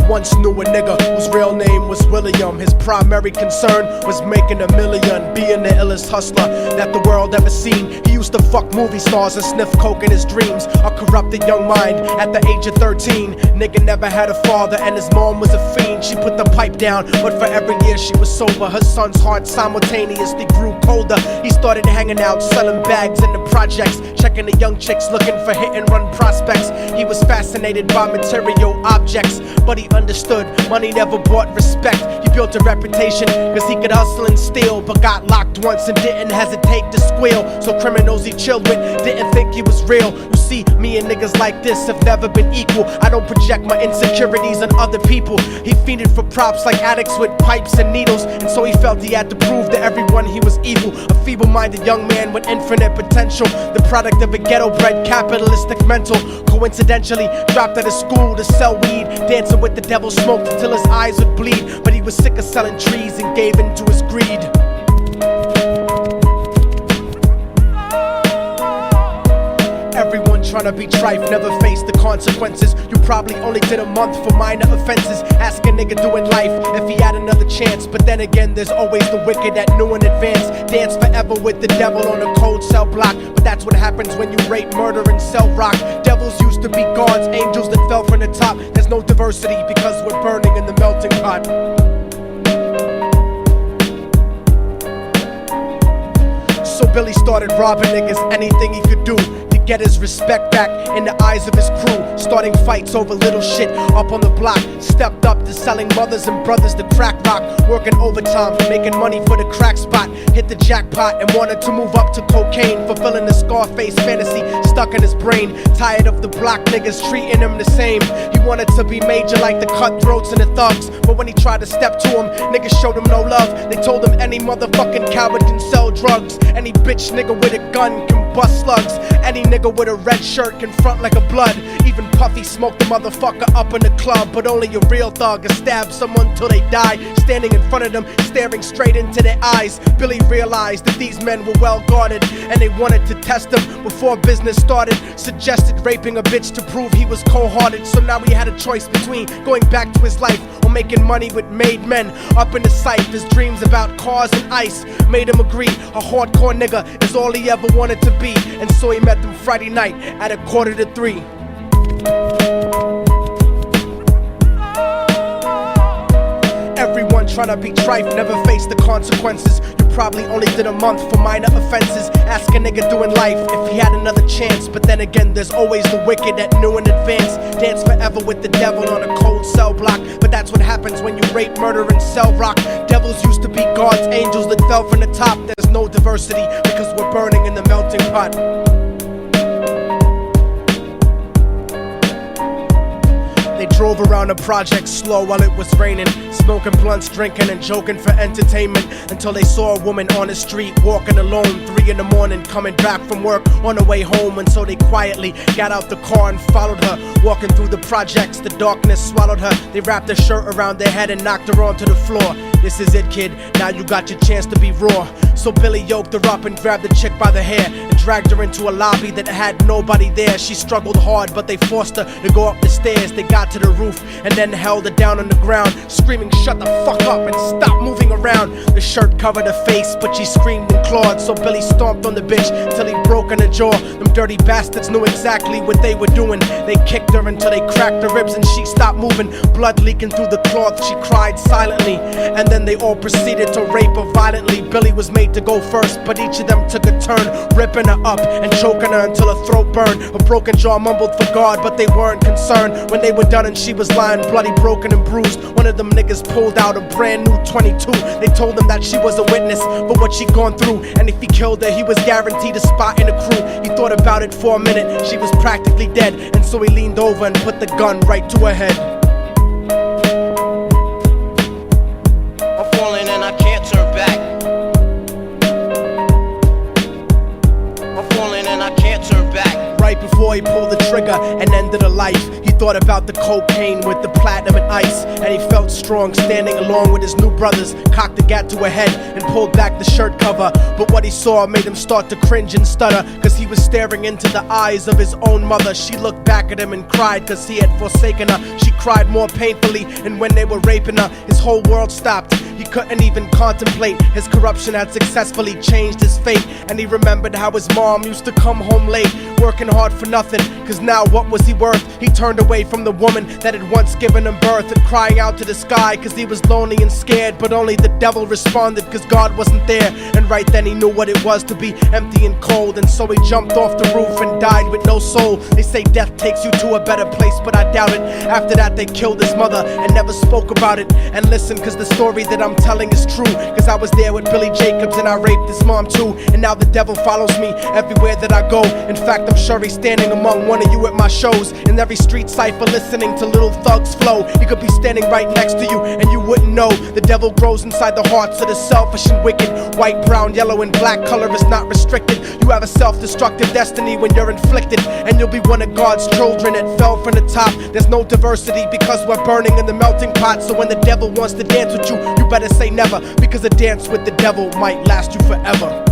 once knew a nigga whose real name was William. His primary concern was making $1 million, being the illest hustler that the world ever seen. He used to fuck movie stars and sniff coke in his dreams. A corrupted young mind at the age of 13. Nigga never had a father and his mom was a fiend. She put the pipe down, but for every year she was sober, her son's heart simultaneously grew colder. He started hanging out, selling bags in the projects, checking the young chicks looking for hit and run prospects. He was fascinated by material objects, but he understood money never bought respect. He built a reputation cause he could hustle and steal, but got locked once and didn't hesitate to squeal. So criminals he chilled with didn't think he was real. You see, me and niggas like this have never been equal. I don't project my insecurities on other people. He fiended for props like addicts with pipes and needles, and so he felt he had to prove to everyone he was evil. A feeble-minded young man with infinite potential, the product of a ghetto-bred capitalistic mental. Coincidentally, dropped out of school to sell weed, dancing with the devil, smoked until his eyes would bleed. But he was sick of selling trees and gave in to his greed. Everyone tryna be trife, never face the consequences. You probably only did a month for minor offenses. Ask a nigga doing life if he had another chance. But then again, there's always the wicked that knew in advance. Dance forever with the devil on a cold cell block. But that's what happens when you rape, murder, and sell rock. Devils used to be gods, angels that fell from the top. There's no diversity because we're burning in the melting pot. So Billy started robbing niggas, anything he could do to get his respect back in the eyes of his crew. Starting fights over little shit up on the block. Stepped up to selling mothers and brothers to crack rock. Working overtime, making money for the crack spot. Hit the jackpot and wanted to move up to cocaine. Fulfilling the Scarface fantasy stuck in his brain. Tired of the block niggas treating him the same. He wanted to be major like the cutthroats and the thugs. But when he tried to step to him, niggas showed him no love. They told him any motherfucking coward can sell drugs. Any bitch nigga with a gun can bust slugs. Any nigga with a red shirt can front like a blood. Even Puffy smoked the motherfucker up in the club. But only a real thug can stab someone till they die. Standing in front of them, staring straight into their eyes, Billy realized that these men were well guarded, and they wanted to test him before business started. Suggested raping a bitch to prove he was cold-hearted. So now he had a choice between going back to his life or making money with made men. Up in the sight, his dreams about cars and ice made him agree a hardcore nigga is all he ever wanted to be. And so he met them Friday night at 2:45. Everyone tryna be trife, never face the consequences. You probably only did a month for minor offenses. Ask a nigga doing life if he had another chance. But then again, there's always the wicked that knew in advance. Dance forever with the devil on a cold cell block. But that's what happens when you rape, murder, and sell rock. Devils used to be gods, angels that fell from the top. There's no diversity because we're burning in the melting pot. They drove around the project slow while it was raining, smoking blunts, drinking and joking for entertainment, until they saw a woman on the street walking alone, 3 in the morning, coming back from work on her way home. And so they quietly got out the car and followed her. Walking through the projects, the darkness swallowed her. They wrapped her shirt around their head and knocked her onto the floor. This is it, kid, now you got your chance to be raw. So Billy yoked her up and grabbed the chick by the hair and dragged her into a lobby that had nobody there. She struggled hard, but they forced her to go up the stairs. They got to the roof and then held her down on the ground, screaming, "Shut the fuck up and stop moving around." The shirt covered her face, but she screamed and clawed. So Billy stomped on the bitch till he broke in her jaw. Them dirty bastards knew exactly what they were doing. They kicked her until they cracked her ribs and she stopped moving. Blood leaking through the cloth, she cried silently. And then they all proceeded to rape her violently. Billy was made to go first, but each of them took a turn, ripping her up and choking her until her throat burned. Her broken jaw mumbled for God, but they weren't concerned. When they were done and she was lying bloody, broken and bruised, one of them niggas pulled out a brand new 22. They told them that she was a witness for what she'd gone through, and if he killed her, he was guaranteed a spot in the crew. He thought about it for a minute, she was practically dead, and so he leaned over and put the gun right to her head. I'm falling and I can't turn back. I'm falling and I can't turn back. Right before he pulled the trigger and ended her life, he thought about the cocaine with the platinum and ice, and he felt strong standing along with his new brothers. Cocked the gat to a head and pulled back the shirt cover, but what he saw made him start to cringe and stutter, cause he was staring into the eyes of his own mother. She looked back at him and cried cause he had forsaken her. She cried more painfully, and when they were raping her, his whole world stopped. He couldn't even contemplate. His corruption had successfully changed his fate, and he remembered how his mom used to come home late, working hard for nothing, cause now what was he worth? He turned away from the woman that had once given him birth, and crying out to the sky cause he was lonely and scared, but only the devil responded cause God wasn't there. And right then he knew what it was to be empty and cold, and so he jumped off the roof and died with no soul. They say death takes you to a better place, but I doubt it. After that they killed his mother and never spoke about it. And listen, cause the story that I'm telling is true, cause I was there with Billy Jacobs and I raped his mom too. And now the devil follows me everywhere that I go. In fact, I'm sure he's standing among one of you at my shows, in every street cipher listening to little thugs flow. He could be standing right next to you and you wouldn't know. The devil grows inside the hearts of the selfish and wicked. White, brown, yellow, and black color is not restricted. You have a self-destructive destiny when you're inflicted, and you'll be one of God's children that fell from the top. There's no diversity because we're burning in the melting pot. So when the devil wants to dance with you, you better say never, because a dance with the devil might last you forever.